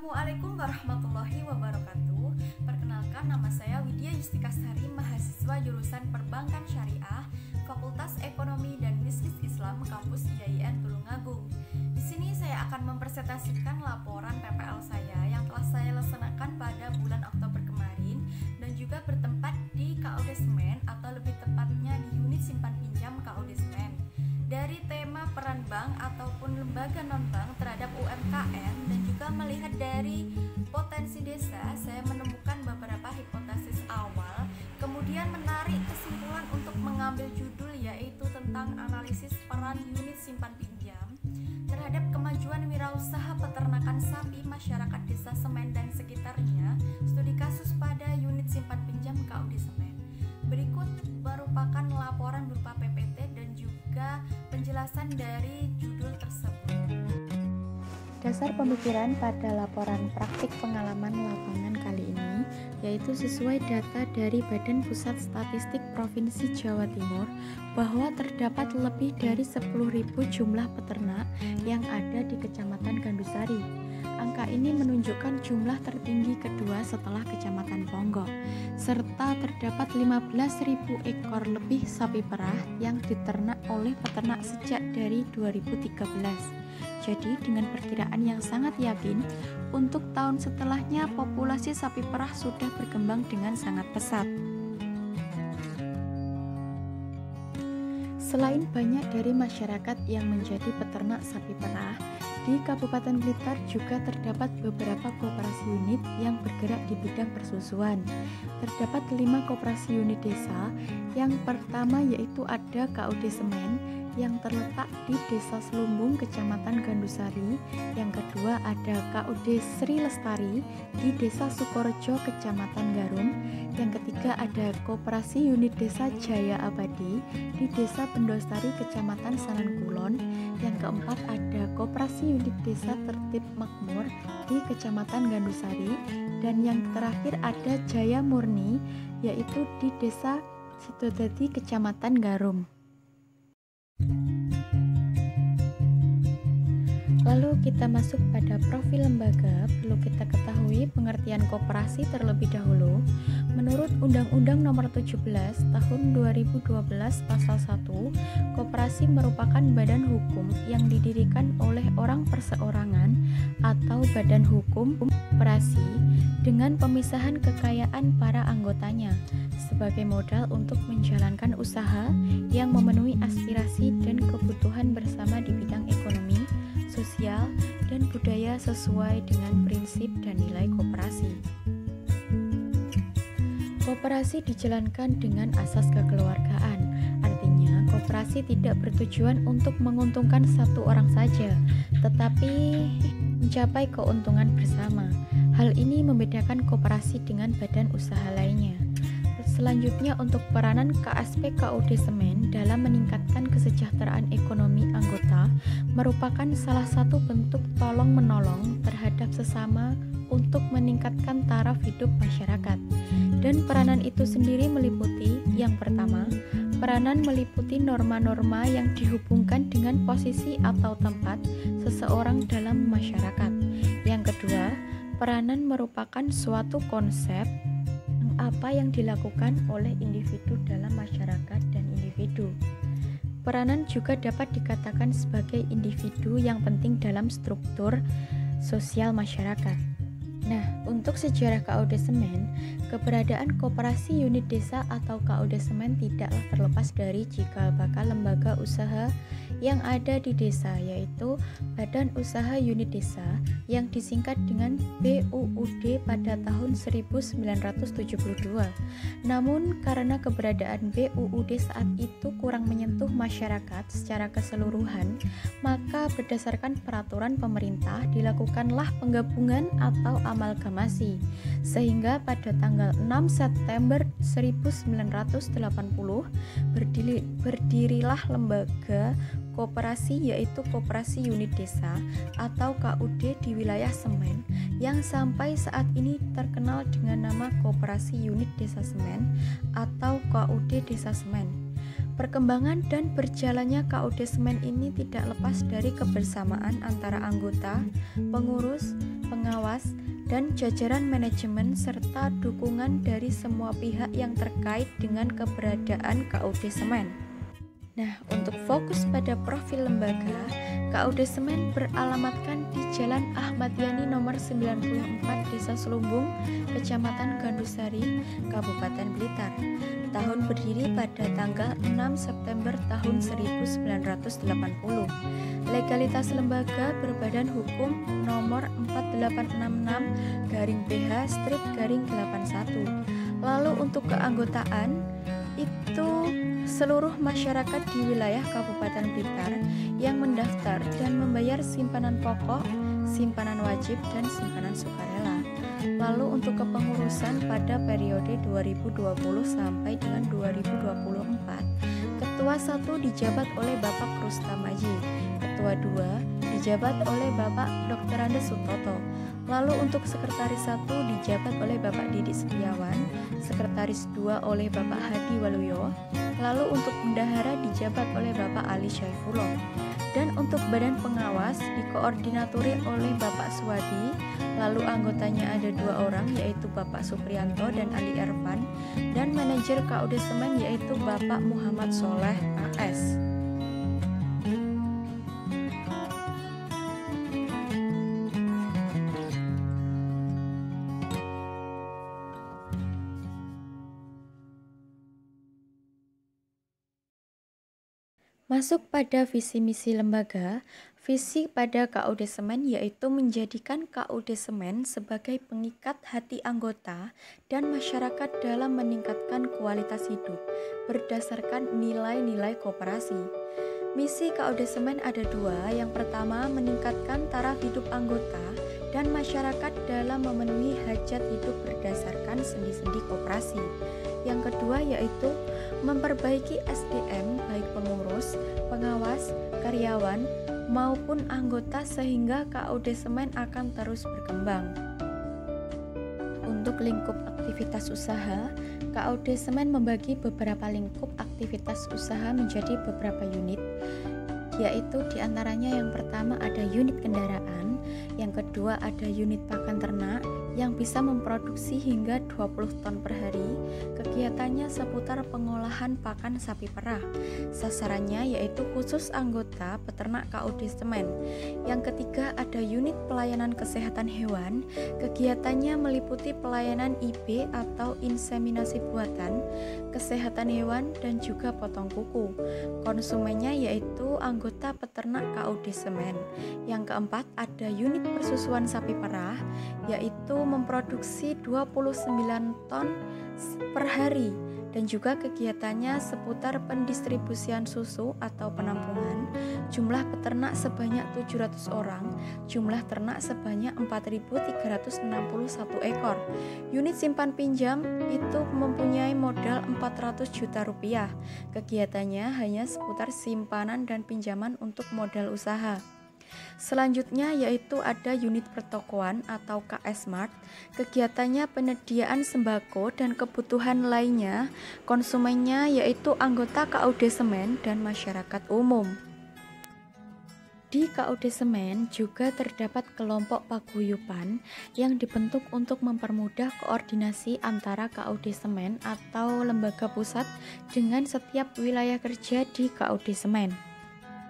Assalamualaikum warahmatullahi wabarakatuh. Perkenalkan, nama saya Widya Yustika Sari, mahasiswa jurusan Perbankan Syariah, Fakultas Ekonomi dan Bisnis Islam, Kampus IAIN Tulungagung. Di sini saya akan mempresentasikan laporan PPL saya yang telah saya laksanakan pada bulan Oktober kemarin dan juga bertempat di KUD Semen atau lebih tepatnya di unit simpan pinjam KUD Semen. Dari tema peran bank ataupun lembaga non-bank terhadap UMKM dan juga melihat dari potensi desa, saya menemukan beberapa hipotesis awal, kemudian menarik kesimpulan untuk mengambil judul yaitu tentang analisis peran unit simpan pinjam terhadap kemajuan wirausaha peternakan sapi masyarakat desa Semen dan sekitarnya, studi kasus pada unit simpan pinjam KUD Semen. Berikut merupakan laporan berupa PPT dan juga penjelasan dari judul tersebut. Dasar pemikiran pada laporan praktik pengalaman lapangan kali ini yaitu sesuai data dari Badan Pusat Statistik Provinsi Jawa Timur bahwa terdapat lebih dari 10.000 jumlah peternak yang ada di Kecamatan Gandusari. Angka ini menunjukkan jumlah tertinggi kedua setelah Kecamatan Ponggok, serta terdapat 15.000 ekor lebih sapi perah yang diternak oleh peternak sejak dari 2013. Jadi dengan perkiraan yang sangat yakin, untuk tahun setelahnya populasi sapi perah sudah berkembang dengan sangat pesat. Selain banyak dari masyarakat yang menjadi peternak sapi perah, di Kabupaten Blitar juga terdapat beberapa koperasi unit yang bergerak di bidang persusuan. Terdapat 5 koperasi unit desa. Yang pertama yaitu ada KUD Semen yang terletak di Desa Selumbung, Kecamatan Gandusari. Yang kedua ada KUD Sri Lestari di Desa Sukorejo, Kecamatan Garum. Yang ketiga ada Koperasi Unit Desa Jaya Abadi di Desa Bendostari, Kecamatan Sanankulon. Yang keempat ada Koperasi Unit Desa Tertib Makmur di Kecamatan Gandusari. Dan yang terakhir ada Jaya Murni yaitu di Desa Sidodadi, Kecamatan Garum. Lalu kita masuk pada profil lembaga. Perlu kita ketahui pengertian koperasi terlebih dahulu. Menurut Undang-Undang Nomor 17 Tahun 2012 Pasal 1, koperasi merupakan badan hukum yang didirikan oleh orang perseorangan atau badan hukum koperasi dengan pemisahan kekayaan para anggotanya sebagai modal untuk menjalankan usaha yang memenuhi aspirasi dan kebutuhan bersama di bidang ekonomi, sosial, dan budaya sesuai dengan prinsip dan nilai koperasi. Koperasi dijalankan dengan asas kekeluargaan, artinya koperasi tidak bertujuan untuk menguntungkan satu orang saja, tetapi mencapai keuntungan bersama. Hal ini membedakan koperasi dengan badan usaha lainnya. Selanjutnya untuk peranan KSP KUD Semen dalam meningkatkan kesejahteraan ekonomi anggota merupakan salah satu bentuk tolong-menolong terhadap sesama untuk meningkatkan taraf hidup masyarakat. Dan peranan itu sendiri meliputi yang pertama, peranan meliputi norma-norma yang dihubungkan dengan posisi atau tempat seseorang dalam masyarakat. Yang kedua, peranan merupakan suatu konsep apa yang dilakukan oleh individu dalam masyarakat dan individu. Peranan juga dapat dikatakan sebagai individu yang penting dalam struktur sosial masyarakat. Nah, untuk sejarah KUD Semen, keberadaan koperasi unit desa atau KUD Semen tidaklah terlepas dari cikal bakal lembaga usaha yang ada di desa, yaitu Badan Usaha Unit Desa yang disingkat dengan BUUD pada tahun 1972. Namun karena keberadaan BUUD saat itu kurang menyentuh masyarakat secara keseluruhan, maka berdasarkan peraturan pemerintah dilakukanlah penggabungan atau amalgamasi, sehingga pada tanggal 6 September 1980 berdirilah lembaga koperasi yaitu Koperasi Unit Desa atau KUD di wilayah Semen yang sampai saat ini terkenal dengan nama Koperasi Unit Desa Semen atau KUD Desa Semen. Perkembangan dan berjalannya KUD Semen ini tidak lepas dari kebersamaan antara anggota, pengurus, pengawas, dan jajaran manajemen serta dukungan dari semua pihak yang terkait dengan keberadaan KUD Semen. Nah, untuk fokus pada profil lembaga, KUD Semen beralamatkan di Jalan Ahmad Yani nomor 94, Desa Selumbung, Kecamatan Gandusari, Kabupaten Blitar. Tahun berdiri pada tanggal 6 September tahun 1980. Legalitas lembaga berbadan hukum nomor 4866-BH/81. Lalu untuk keanggotaan itu seluruh masyarakat di wilayah Kabupaten Blitar yang mendaftar dan membayar simpanan pokok, simpanan wajib, dan simpanan sukarela. Lalu untuk kepengurusan pada periode 2020 sampai dengan 2024, Ketua 1 dijabat oleh Bapak Krustamaji, Ketua 2 dijabat oleh Bapak Dr. Andes Sutoto. Lalu untuk Sekretaris 1 dijabat oleh Bapak Didi Setiawan, Sekretaris 2 oleh Bapak Hadi Waluyo, lalu untuk Bendahara dijabat oleh Bapak Ali Syaifullah. Dan untuk badan pengawas dikoordinaturi oleh Bapak Suwadi, lalu anggotanya ada 2 orang yaitu Bapak Supriyanto dan Ali Ervan, dan manajer KUD Semen yaitu Bapak Muhammad Soleh AS. Masuk pada visi misi lembaga, visi pada KUD Semen yaitu menjadikan KUD Semen sebagai pengikat hati anggota dan masyarakat dalam meningkatkan kualitas hidup berdasarkan nilai-nilai koperasi. Misi KUD Semen ada 2, yang pertama meningkatkan taraf hidup anggota dan masyarakat dalam memenuhi hajat hidup berdasarkan sendi-sendi koperasi. Yang kedua yaitu memperbaiki SDM baik pengurus, pengawas, karyawan, maupun anggota sehingga KUD Semen akan terus berkembang. Untuk lingkup aktivitas usaha, KUD Semen membagi beberapa lingkup aktivitas usaha menjadi beberapa unit, yaitu diantaranya yang pertama ada unit kendaraan, yang kedua ada unit pakan ternak yang bisa memproduksi hingga 20 ton per hari. Kegiatannya seputar pengolahan pakan sapi perah. Sasarannya yaitu khusus anggota peternak KUD Semen. Yang ketiga ada unit pelayanan kesehatan hewan. Kegiatannya meliputi pelayanan IB atau inseminasi buatan, kesehatan hewan, dan juga potong kuku. Konsumennya yaitu anggota peternak KUD Semen. Yang keempat ada unit persusuan sapi perah, yaitu memproduksi 29 ton per hari, dan juga kegiatannya seputar pendistribusian susu atau penampungan. Jumlah peternak sebanyak 700 orang, jumlah ternak sebanyak 4.361 ekor. Unit simpan pinjam itu mempunyai modal 400 juta rupiah. Kegiatannya hanya seputar simpanan dan pinjaman untuk modal usaha. Selanjutnya yaitu ada unit pertokoan atau KS Mart. Kegiatannya penyediaan sembako dan kebutuhan lainnya. Konsumennya yaitu anggota KUD Semen dan masyarakat umum. Di KUD Semen juga terdapat kelompok paguyuban yang dibentuk untuk mempermudah koordinasi antara KUD Semen atau lembaga pusat dengan setiap wilayah kerja di KUD Semen.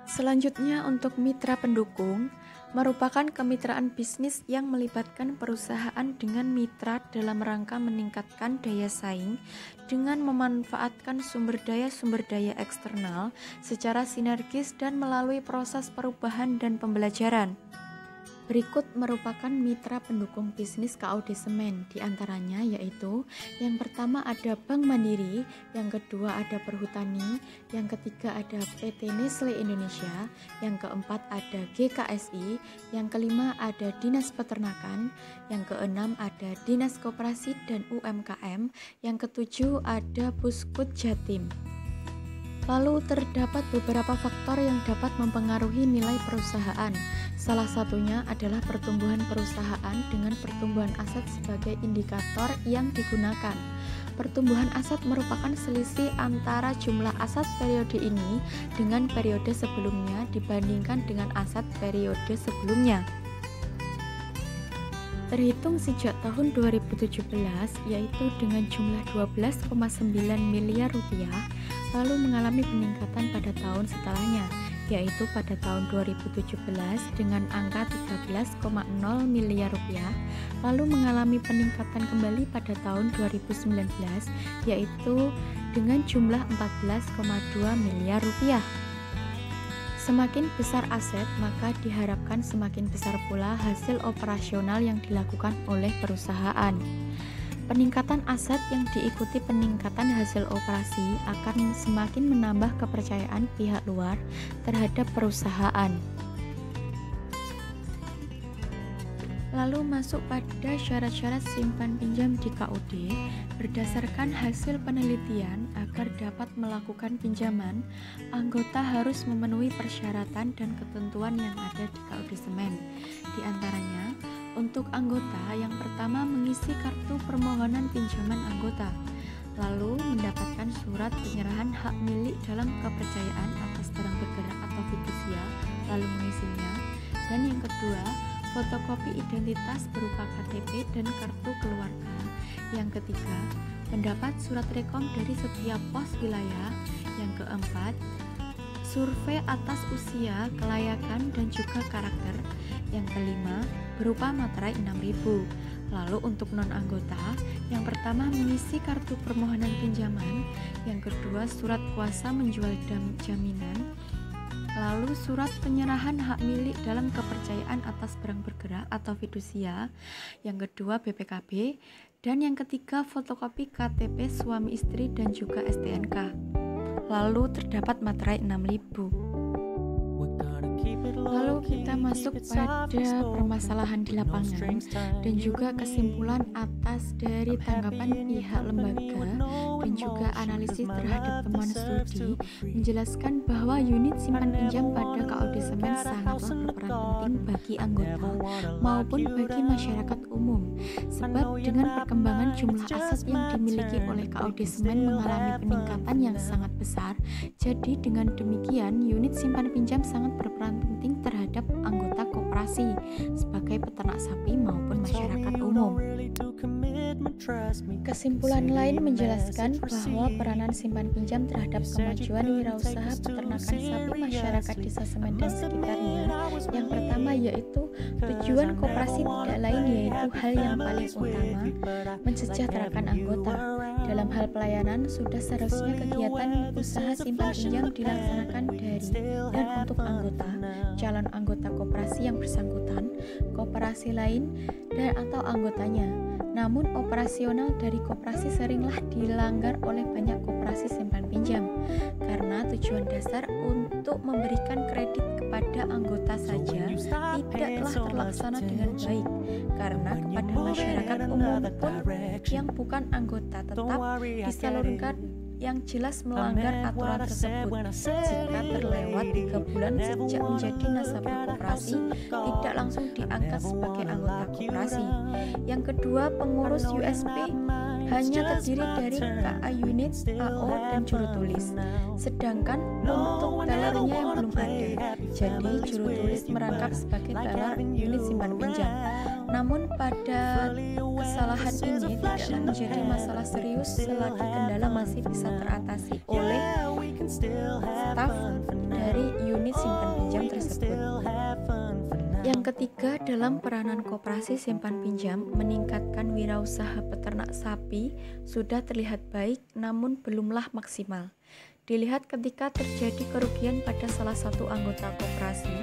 Selanjutnya untuk mitra pendukung, merupakan kemitraan bisnis yang melibatkan perusahaan dengan mitra dalam rangka meningkatkan daya saing dengan memanfaatkan sumber daya eksternal secara sinergis dan melalui proses perubahan dan pembelajaran. Berikut merupakan mitra pendukung bisnis KUD Semen, diantaranya yaitu yang pertama ada Bank Mandiri, yang kedua ada Perhutani, yang ketiga ada PT Nestle Indonesia, yang keempat ada GKSI, yang kelima ada Dinas Peternakan, yang keenam ada Dinas Koperasi dan UMKM, yang ketujuh ada Puskut Jatim. Lalu terdapat beberapa faktor yang dapat mempengaruhi nilai perusahaan. Salah satunya adalah pertumbuhan perusahaan dengan pertumbuhan aset sebagai indikator yang digunakan. Pertumbuhan aset merupakan selisih antara jumlah aset periode ini dengan periode sebelumnya dibandingkan dengan aset periode sebelumnya. Terhitung sejak tahun 2017, yaitu dengan jumlah 12,9 miliar rupiah, lalu mengalami peningkatan pada tahun setelahnya, yaitu pada tahun 2017 dengan angka 13,0 miliar rupiah, lalu mengalami peningkatan kembali pada tahun 2019, yaitu dengan jumlah 14,2 miliar rupiah. Semakin besar aset, maka diharapkan semakin besar pula hasil operasional yang dilakukan oleh perusahaan. Peningkatan aset yang diikuti peningkatan hasil operasi akan semakin menambah kepercayaan pihak luar terhadap perusahaan. Lalu masuk pada syarat-syarat simpan pinjam di KUD. Berdasarkan hasil penelitian, agar dapat melakukan pinjaman, anggota harus memenuhi persyaratan dan ketentuan yang ada di KUD Semen. Di antaranya, untuk anggota yang pertama mengisi kartu permohonan pinjaman anggota, lalu mendapatkan surat penyerahan hak milik dalam kepercayaan atas barang bergerak atau fidusia, lalu mengisinya. Dan yang kedua, fotokopi identitas berupa KTP dan kartu keluarga. Yang ketiga, mendapat surat rekom dari setiap pos wilayah. Yang keempat, survei atas usia, kelayakan, dan juga karakter. Yang kelima, berupa materai 6.000. Lalu untuk non-anggota, yang pertama mengisi kartu permohonan pinjaman, yang kedua surat kuasa menjual jaminan, lalu surat penyerahan hak milik dalam kepercayaan atas barang bergerak atau fidusia, yang kedua BPKB, dan yang ketiga fotokopi KTP suami istri dan juga STNK. Lalu terdapat materai 6.000. Lalu kita masuk pada permasalahan di lapangan dan juga kesimpulan atas dari tanggapan pihak lembaga dan juga analisis terhadap temuan studi menjelaskan bahwa unit simpan pinjam pada KUD Semen sangatlah berperan penting bagi anggota maupun bagi masyarakat umum, sebab dengan perkembangan jumlah aset yang dimiliki oleh KUD Semen mengalami peningkatan yang sangat besar. Jadi dengan demikian unit simpan pinjam sangat berperan penting terhadap anggota koperasi sebagai peternak sapi maupun masyarakat umum. Kesimpulan lain menjelaskan bahwa peranan simpan pinjam terhadap kemajuan wirausaha peternakan sapi masyarakat Desa Semen dan sekitarnya. Yang pertama yaitu tujuan koperasi tidak lain yaitu hal yang paling utama, mensejahterakan anggota. Dalam hal pelayanan, sudah seharusnya kegiatan usaha simpan pinjam dilaksanakan dari dan untuk anggota, calon anggota koperasi yang bersangkutan, koperasi lain, dan atau anggotanya. Namun operasional dari koperasi seringlah dilanggar oleh banyak koperasi simpan pinjam karena tujuan dasar untuk memberikan kredit kepada anggota saja tidaklah terlaksana dengan baik, karena kepada masyarakat umum pun yang bukan anggota tetap disalurkan yang jelas melanggar aturan tersebut. Jika terlewat 3 bulan sejak menjadi nasabah koperasi, tidak langsung diangkat sebagai anggota koperasi. Yang kedua, pengurus USP hanya terdiri dari KA unit, AO, dan juru tulis. Sedangkan untuk telernya yang belum ada, jadi juru tulis merangkap sebagai teler unit simpan pinjam. Namun pada kesalahan ini tidaklah menjadi masalah serius selagi kendala masih bisa teratasi oleh staf dari unit simpan pinjam tersebut. Yang ketiga, dalam peranan koperasi simpan pinjam meningkatkan wirausaha peternak sapi sudah terlihat baik namun belumlah maksimal. Dilihat ketika terjadi kerugian pada salah satu anggota koperasi,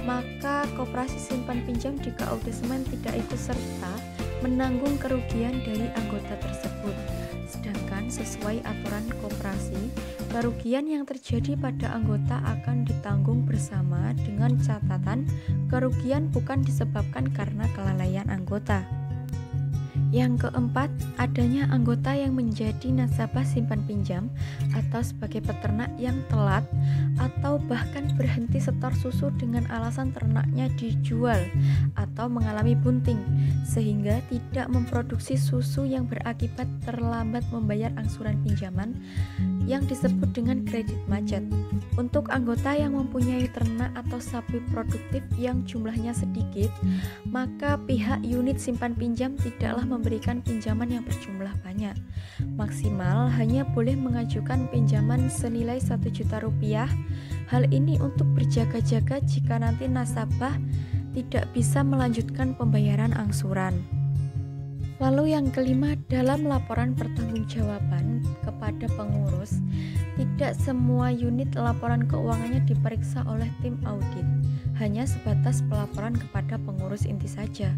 maka koperasi simpan pinjam di KUD Semen tidak ikut serta menanggung kerugian dari anggota tersebut. Sedangkan sesuai aturan koperasi, kerugian yang terjadi pada anggota akan ditanggung bersama dengan catatan kerugian bukan disebabkan karena kelalaian anggota. Yang keempat, adanya anggota yang menjadi nasabah simpan pinjam atau sebagai peternak yang telat atau bahkan berhenti setor susu dengan alasan ternaknya dijual atau mengalami bunting sehingga tidak memproduksi susu yang berakibat terlambat membayar angsuran pinjaman yang disebut dengan kredit macet. Untuk anggota yang mempunyai ternak atau sapi produktif yang jumlahnya sedikit, maka pihak unit simpan pinjam tidaklah memberikan pinjaman yang berjumlah banyak. Maksimal hanya boleh mengajukan pinjaman senilai 1 juta rupiah. Hal ini untuk berjaga-jaga jika nanti nasabah tidak bisa melanjutkan pembayaran angsuran. Lalu yang kelima, dalam laporan pertanggungjawaban kepada pengurus, tidak semua unit laporan keuangannya diperiksa oleh tim audit, hanya sebatas pelaporan kepada pengurus inti saja.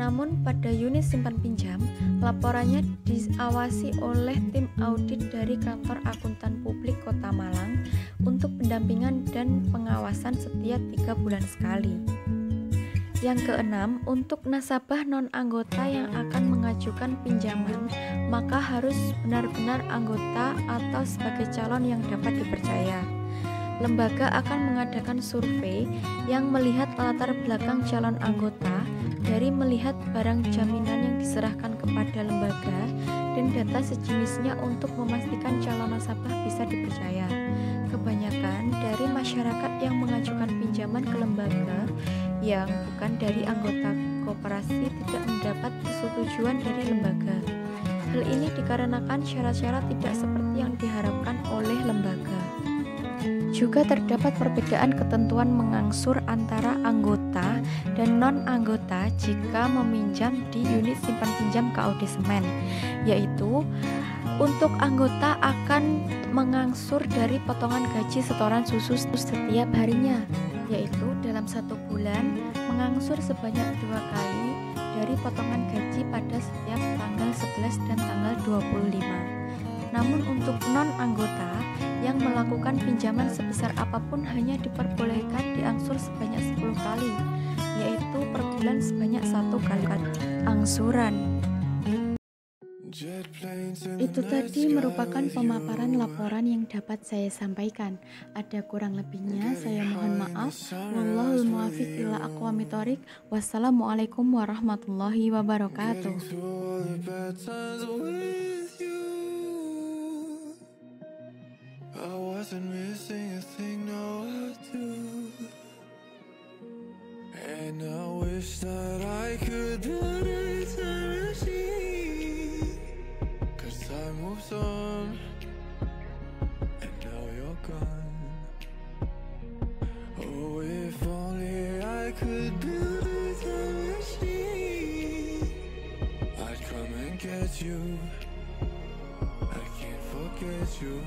Namun pada unit simpan pinjam, laporannya diawasi oleh tim audit dari kantor akuntan publik Kota Malang untuk pendampingan dan pengawasan setiap 3 bulan sekali. Yang keenam, untuk nasabah non-anggota yang akan mengajukan pinjaman, maka harus benar-benar anggota atau sebagai calon yang dapat dipercaya. Lembaga akan mengadakan survei yang melihat latar belakang calon anggota dari melihat barang jaminan yang diserahkan kepada lembaga dan data sejenisnya untuk memastikan calon nasabah bisa dipercaya. Kebanyakan dari masyarakat yang mengajukan pinjaman ke lembaga yang bukan dari anggota koperasi tidak mendapat persetujuan dari lembaga. Hal ini dikarenakan syarat-syarat tidak seperti yang diharapkan oleh lembaga. Juga terdapat perbedaan ketentuan mengangsur antara anggota dan non-anggota jika meminjam di unit simpan pinjam KUD Semen, yaitu untuk anggota akan mengangsur dari potongan gaji setoran susu setiap harinya, yaitu dalam 1 bulan mengangsur sebanyak 2 kali dari potongan gaji pada setiap tanggal 11 dan tanggal 25. Namun untuk non-anggota yang melakukan pinjaman sebesar apapun hanya diperbolehkan diangsur sebanyak 10 kali, yaitu per bulan sebanyak 1 kali angsuran. Itu tadi merupakan pemaparan laporan yang dapat saya sampaikan. Ada kurang lebihnya saya mohon maaf. Wallahul muwaffiq ila aqwamit thoriq. Wassalamualaikum warahmatullahi wabarakatuh. On, and now you're gone. Oh, if only I could build a time machine, I'd come and get you. I can't forget you.